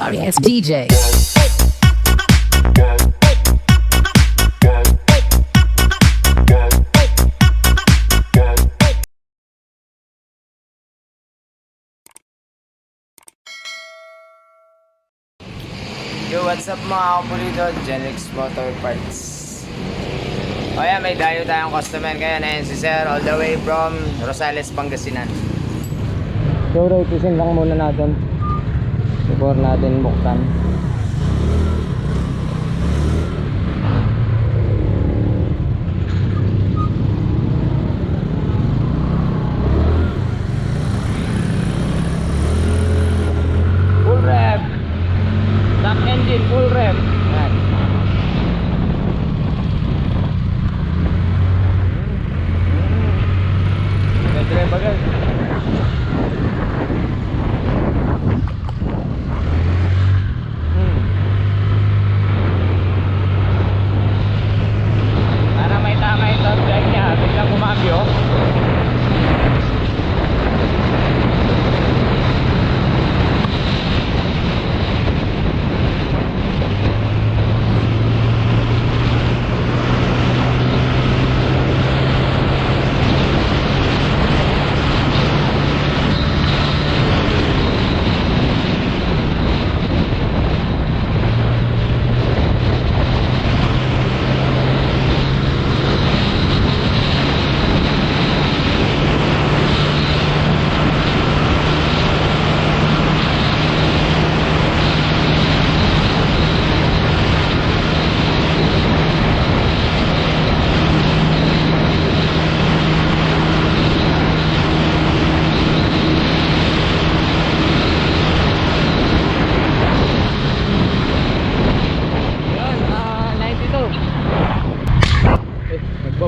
Sorry ass DJ. Yo, what's up mga kapulito? Genix Motor Parts. O yan, may dayo tayong customer kaya na si Sir all the way from Rosales, Pangasinan. So, rotisin lang muna natin before natin buksan. Full rev. Stock engine, full rev. Yan. Nag-drive agad. Para may tama yung top drive niya, biglang kumabyo.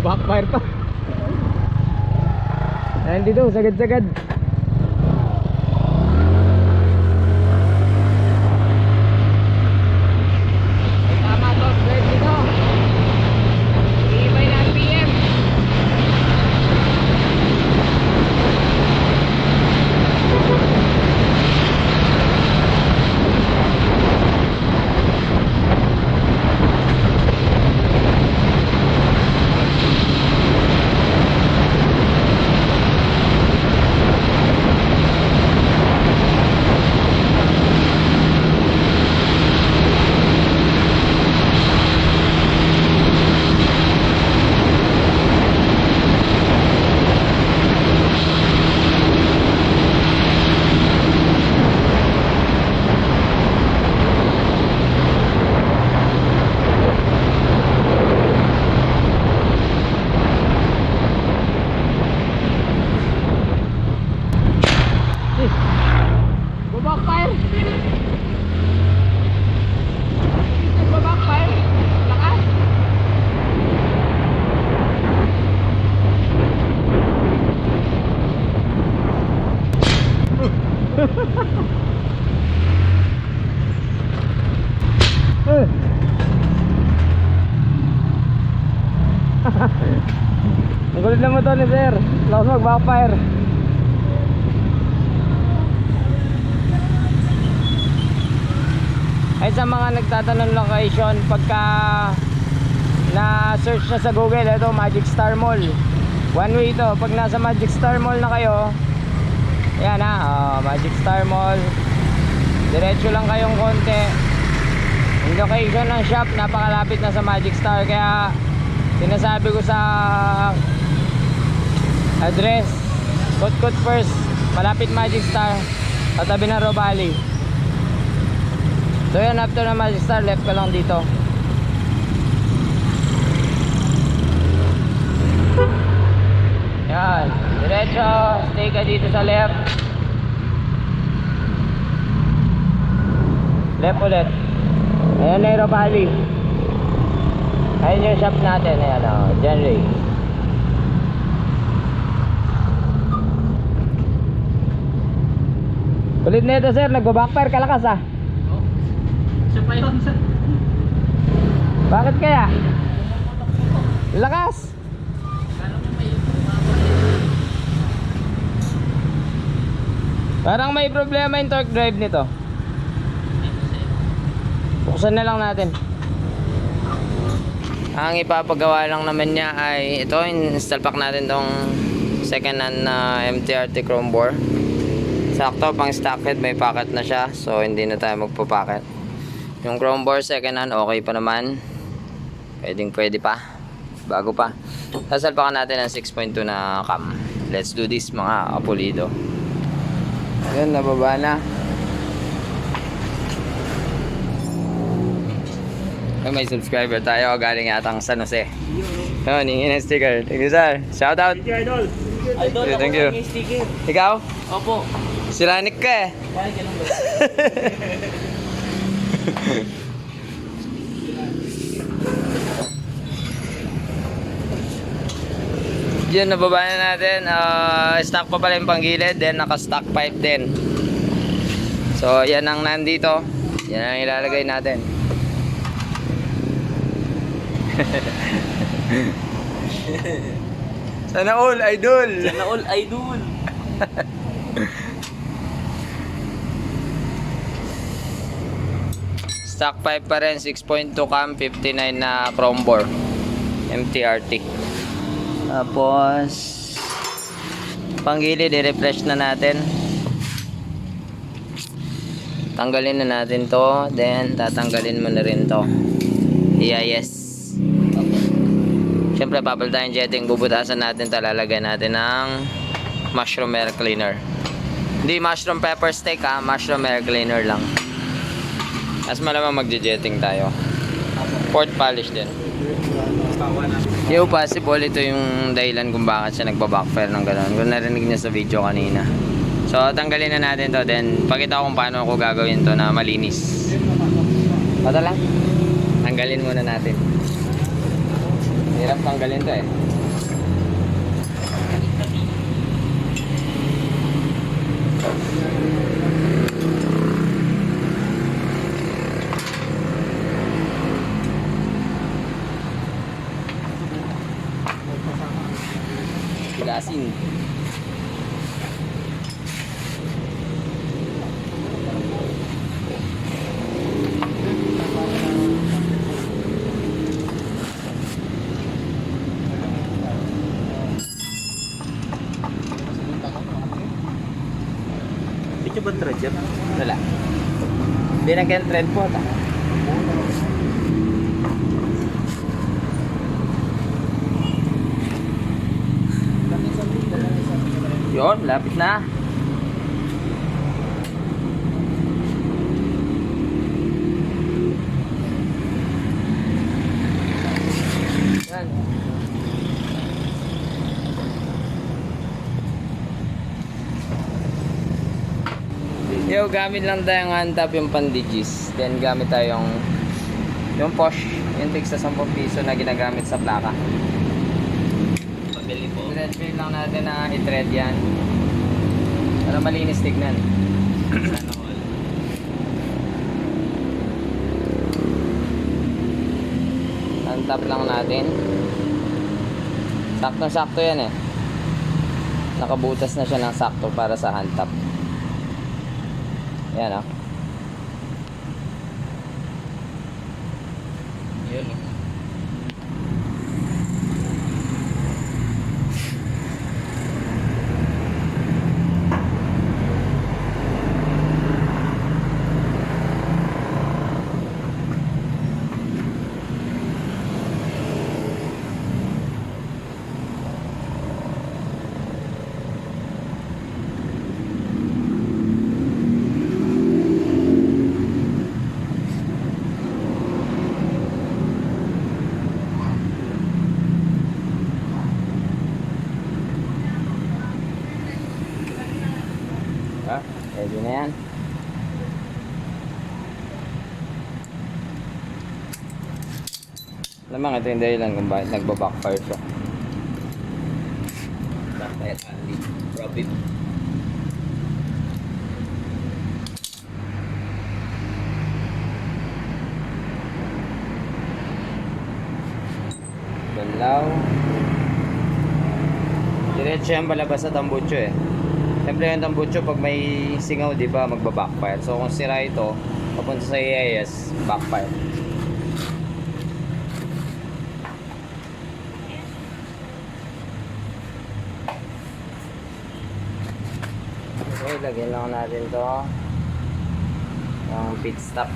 Backfire pa. Nandito, sagad-sagad. Tama to, straight dito. Ibay na PM. Backfire. Backfire. Lakas. Ang kulit lang mo to ni Sir. Lakas mag-backfire. Ay sa mga nagtatanong location, pagka na-search na sa Google, ito Magic Star Mall. One way ito, pag nasa Magic Star Mall na kayo, ayan na, Magic Star Mall. Diretso lang kayong konti. Yung location ng shop, napakalapit na sa Magic Star. Kaya sinasabi ko sa address, Kotkot First, malapit Magic Star, katabi ng Robali. So yan, after na Magic Star, left ka lang dito. Yan, diretso, stay ka dito sa left. Left ulit. Ayan na yung Robali. Ayan yung shop natin. Ayan o, Genry. Kulit na ito sir, nagbabackfire kalakas ah. Siya pa yun, sir. Bakit kaya? Lakas. Parang may problema yung torque drive nito. Buksan na lang natin. Ang ipapagawa lang naman niya ay ito, install pack natin tong second hand na MTRT chrome bore. Sakto, pang stock head, may packet na siya, so hindi na tayo magpapacket. Yung chrome bore second hand okay pa naman, pwede pa, bago pa. Sasalpakan natin ang 6.2 na cam. Let's do this mga kapulido. Ayun, nababa na. May subscriber tayo galing yatang San Jose. Yun, hingin ng sticker. Thank you, sir. Shout out. Thank you, Idol. Idol, Okay, thank you. May sticker. Ikaw? Opo. Si Ranik ka eh. Bakit ganun ba? Yun, nababa na natin. Stock pa pala yung panggilid. Then, naka-stock pipe din. So, yan ang nandito. Yan ang ilalagay natin. Sana all, idol! Sana all, Idol. Stock pipe pa rin, 6.2 cam, 59 na chrome bore. MTRT. Tapos, panggilid, i-refresh na natin. Tanggalin na natin to. Then, tatanggalin mo na rin to. EIS. Siyempre, papalitan yung jetting. Bubutasan natin, talalagay natin ng mushroom air cleaner. Hindi mushroom pepper steak ha, mushroom air cleaner lang. As malamang magje-jetting tayo. Port polish din. Yung possible, ito yung dahilan kung bakit siya nagpa-backfire ng gano'n. Kung narinig niya sa video kanina. So, tanggalin na natin to. Then, pakita ko kung paano ako gagawin to na malinis. Bata lang. Tanggalin muna natin. Hirap tanggalin to eh. Tigasin. Ito ba thread yan? Wala. Hindi na kaya thread po. Yun, lapit na. Yan. Yo, gamit lang tayong hand tap yung pandigis. Then gamit tayong yung push, yung tig sa 10 piso na ginagamit sa plaka. Pabili po. Thread lang natin na i-thread yan. Para malinis tignan. Sana all. Hand tap lang natin. Sakto-sakto yan eh. Nakabutas na siya ng sakto para sa hand tap. Yan oh. Yun. Ha? Ready na yan. Lamang ito yung dahilan kung bakit nagbabackfire siya. Bakit Andy? Robin. Banlaw. Diretso yan palabas sa tambucho eh. Siyempre yung tambucho pag may singaw, di ba, magbabackfire. So kung sira ito, papunta sa AIS, backfire. Okay, lagyan lang natin to yung pit stop,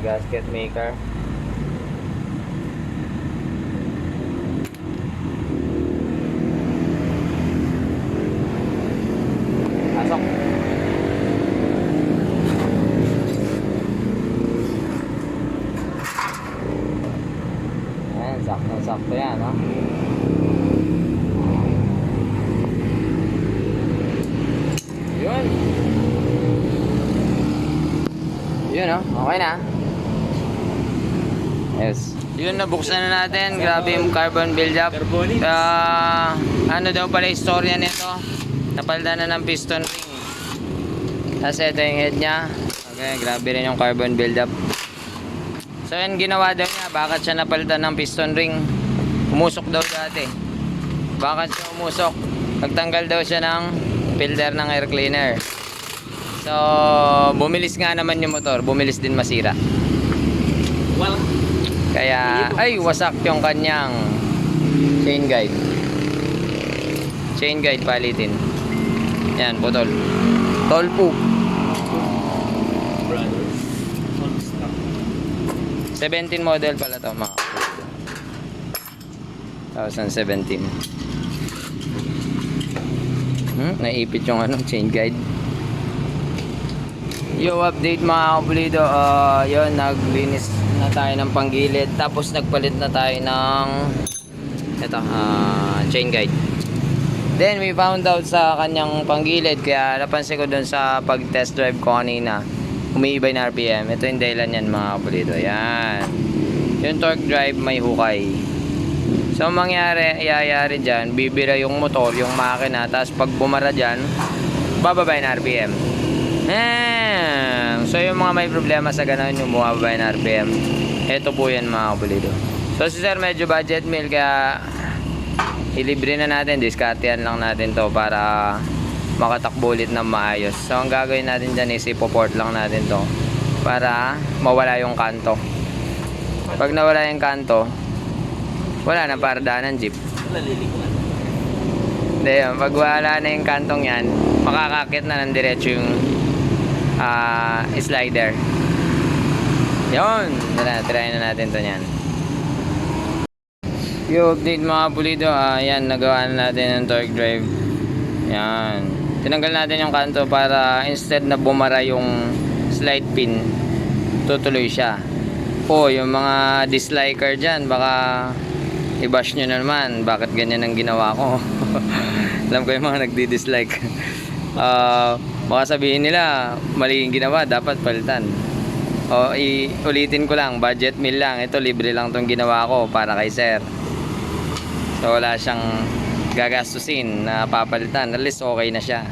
gasket maker. Pasok. Ayan, sakto yan, no? Yun. Yun, no? Okay na. Yes. Yun, nabuksan na natin. Grabe yung carbon build-up. Carbonics. Ano daw pala istorya nito? Napalitan na ng piston ring. Tapos ito yung head niya. Okay, grabe rin yung carbon build-up. So yun, ginawa daw niya. Bakit siya napalitan ng piston ring? Umusok daw dati. Bakit siya umusok? Nagtanggal daw siya ng filter ng air cleaner. So, bumilis nga naman yung motor. Bumilis din masira. Well, Kaya, ay, wasak yung kanyang chain guide. Chain guide palitin. Yan, putol. Tolpo. brothers. All stock. 17 model pala to, mga 2017. Naipit yung anong chain guide. Yo, update mga kapulido. Yun, naglinis na tayo ng panggilid. Tapos nagpalit na tayo ng ito, chain guide. Then we found out sa kanyang panggilid, kaya napansin ko dun sa pag test drive ko kanina, umiiba yung RPM. Ito yung dahilan yan mga kapulido. Yan, yung torque drive may hukay. So iyayari dyan, bibira yung motor, yung makina. Tapos pag bumara dyan, bababa yung RPM. So yung mga may problema sa ganun, yung bumababa yung RPM, ito po yan mga kapulido. So si sir medyo budget meal, kaya ilibre na natin, diskartehan lang natin to para makatakbo ulit ng maayos. So ang gagawin natin dyan is ipoport lang natin to para mawala yung kanto. Pag nawala yung kanto, wala na para daan ng jeep. Nalilikuan. Hindi yun, pag wala na yung kantong yan, makakakit na ng diretso yung slider. Yun, try na natin to yan. Yung update mga pulido, yan, nagawa na natin ng torque drive. Yan, tinanggal natin yung kanto para instead na bumara yung slide pin, tutuloy siya. O yung mga disliker dyan, baka i-bash nyo na naman, bakit ganyan ang ginawa ko. Alam ko yung mga nagdi-dislike. Baka sabihin nila mali yung ginawa, dapat palitan. O ulitin ko lang, budget meal lang, ito libre lang tong ginawa ko para kay sir. So wala siyang gagastusin na papalitan, at least okay na siya.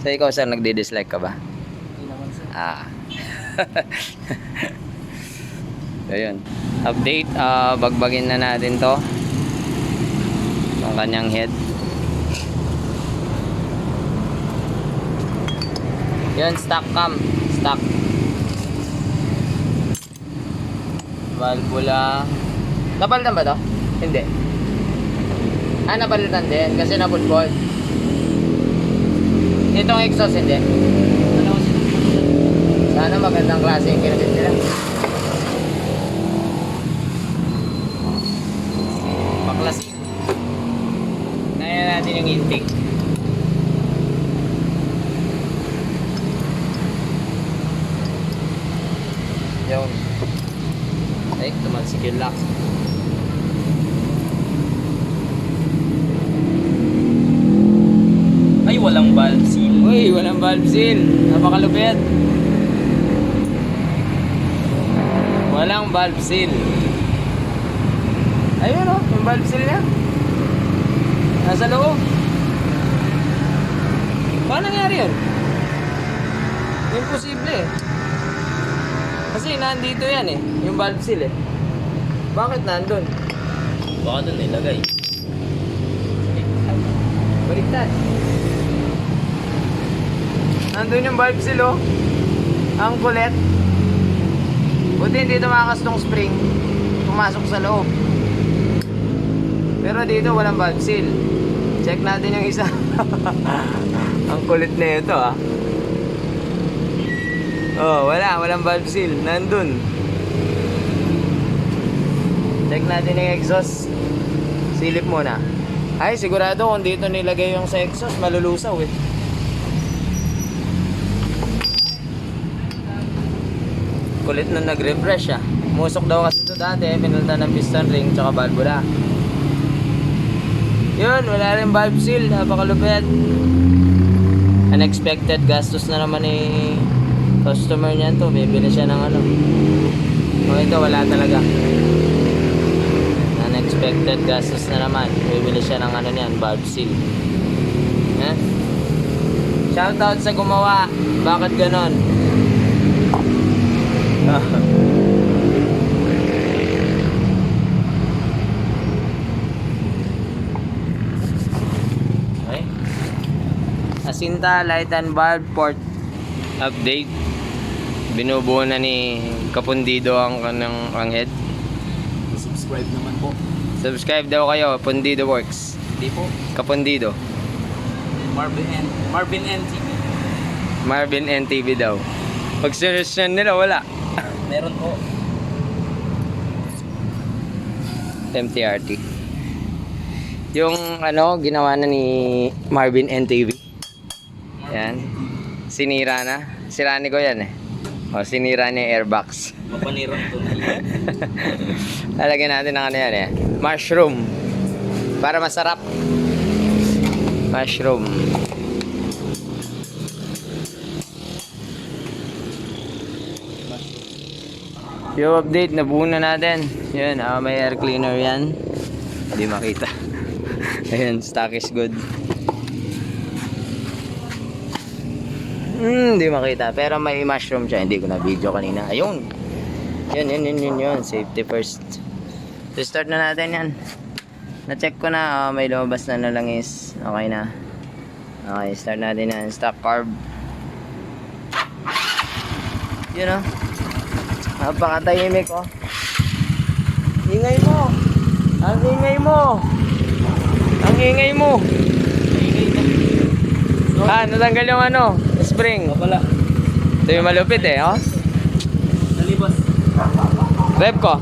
So ikaw sir, nagdi-dislike ka ba? Hindi naman sir. Ayun, update, bagbagin na natin to, ang kanyang head. Yun, stock cam, stock valvula. Napalitan ba to? Hindi. Napalitan din kasi naputbol. Itong exhaust hindi. Sana magandang klase yung kinabit nila. Paklasin. Ngayon natin yung intake. Yun. Ay, tumalsik yung lock. Ay, walang valve seal. Uy, walang valve seal. Napakalupit. Walang valve seal. Ayun o, yung valve seal niya. Nasa loob. Paano nangyari yun? Imposible eh. Kasi nandito yan eh, yung valve seal eh. Bakit nandun? Baka doon nilagay. Baliktad. Nandun yung valve seal oh. Ang kulit. Buti hindi tumakas tong spring. Pumasok sa loob. Pero dito walang valve seal. Check natin yung isa. Ang kulit na ito ah. Oh, walang valve seal. Nandun. Check natin yung exhaust. Silip muna. Ay, sigurado kung dito nilagay yung sa exhaust, malulusaw eh. Kulit na nag-refresh ah. Musok daw kasi ito dati, pinalitan ng piston ring tsaka valvula. Yun, wala rin valve seal, napakalupit. Unexpected gastos na naman ni customer niyan to, bibili siya ng ano. O ito, wala talaga. Unexpected gastos na naman, bibili siya ng ano niyan, valve seal. Eh? Shoutout sa gumawa, bakit ganon? Okay. Asinta light and valve port update. Binubuo na ni Kapundido ang head. Subscribe naman po. Subscribe daw kayo, Pundido Works. Hindi po. Kapundido. Marvin NTV. Marvin NTV daw. Pag search nila, wala. Meron po. MTRT. Yung ano, ginawa na ni Marvin NTV. Yan. Sinira na. Sirani ko yan eh. O, sinira niya yung airbox. Mapanirang to na. Lalagyan natin ng ano yan eh. Mushroom. Para masarap. Mushroom. Yung update, nabuo na natin. Yun, may air cleaner yan. Hindi makita. Ayun, stock is good. Hindi makita. Pero may mushroom siya. Hindi ko na video kanina. Ayun. Yun. Safety first. So, start na natin yan. Na-check ko na. May lumabas na nalangis. Okay na. Okay, start natin yan. Stock carb. Yun o. Napakatahimik oh. Ingay mo. Ang ingay mo. Ang ingay mo. Natanggal yung ano, spring. Wala. Ito yung malupit eh, oh. Nalibas. Rev ko.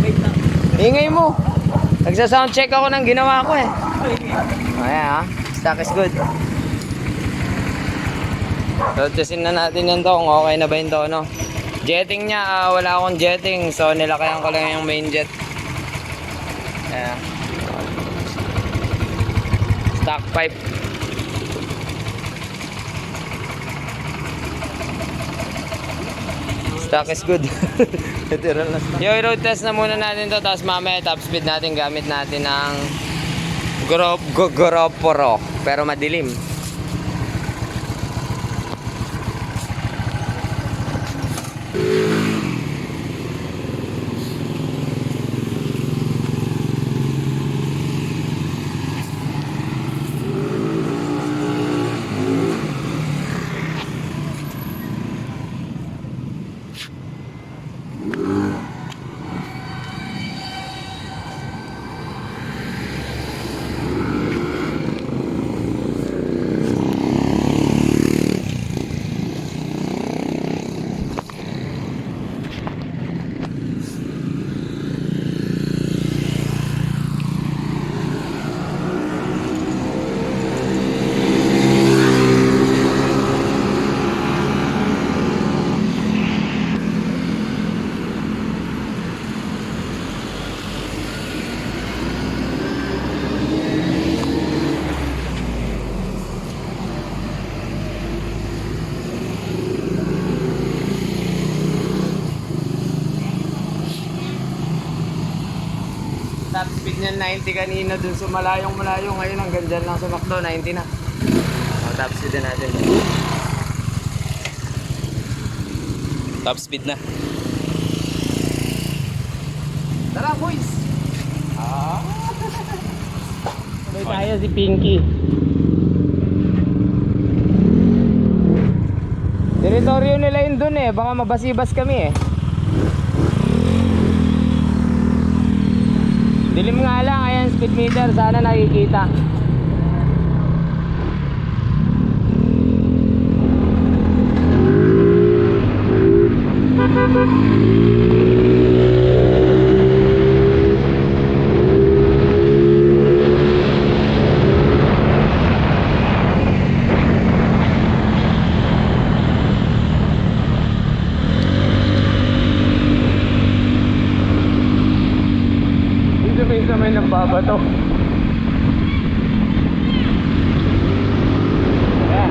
Wait lang. Ingay mo. Nagsa-sound check ako ng ginawa ko eh. Ayan ah. Stock is good. So, testin na natin yan to kung okay na ba yun to, no? Jetting niya, wala akong jetting. So, nilakayan ko lang yung main jet. Ayan. Stock pipe. Stock is good. Yung road test na muna natin to. Tapos mamaya top speed natin gamit natin ng GoPro. Pero madilim. Top speed niyan 90 kanina dun sa malayong ngayon hanggang dyan lang sa McDo 90 na. Top speed na natin. Top speed na. Tara boys! Sabay tayo si Pinky. Teritoryo nila yun dun eh. Baka mabasibas kami eh. Dilim nga lang. Ayan, speed meter. Sana nakikita. Dito may nagbabato. Ayan.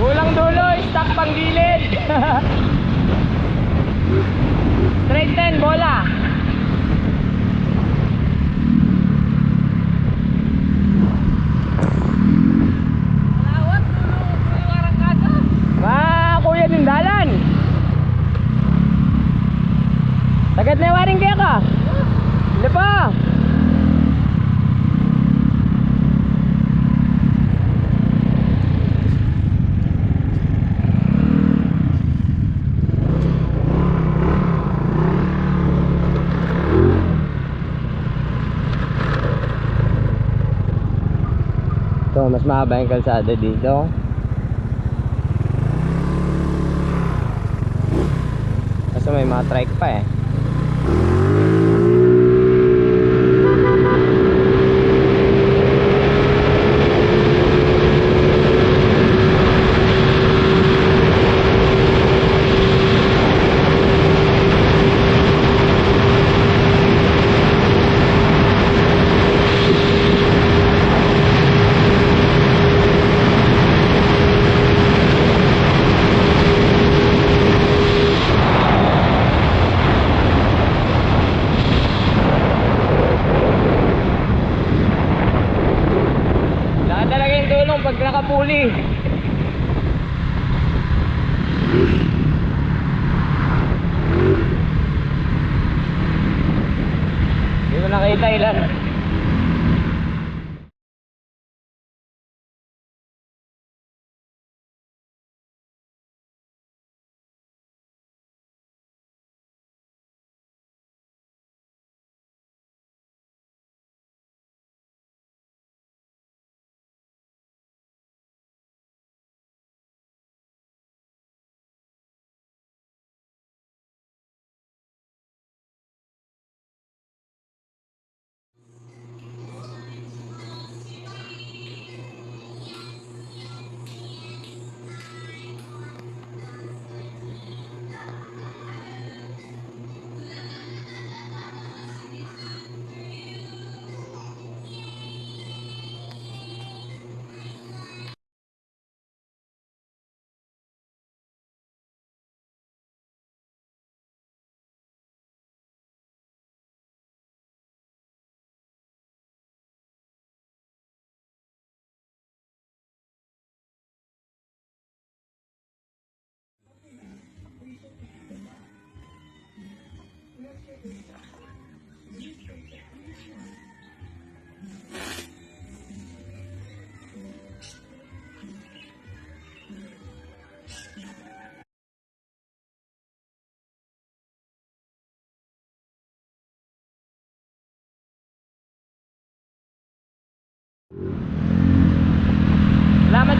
Kulang dulo, stock pang gilid. Straight 10, bola. Malawat, dulo arangkada. Kuya Dindalan. Sagad na waring kaya ka. Hindi pa. So, mas mahaba yung kalsada dito. Kasi may mga trike pa eh. Pag nakapuli. Hindi ko nakita ilan.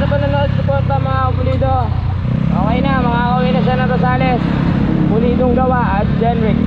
sa panonood, suporta mga kapulido. Okay na, makakauwi na siya ng Rosales. Pulidong gawa at Genrix.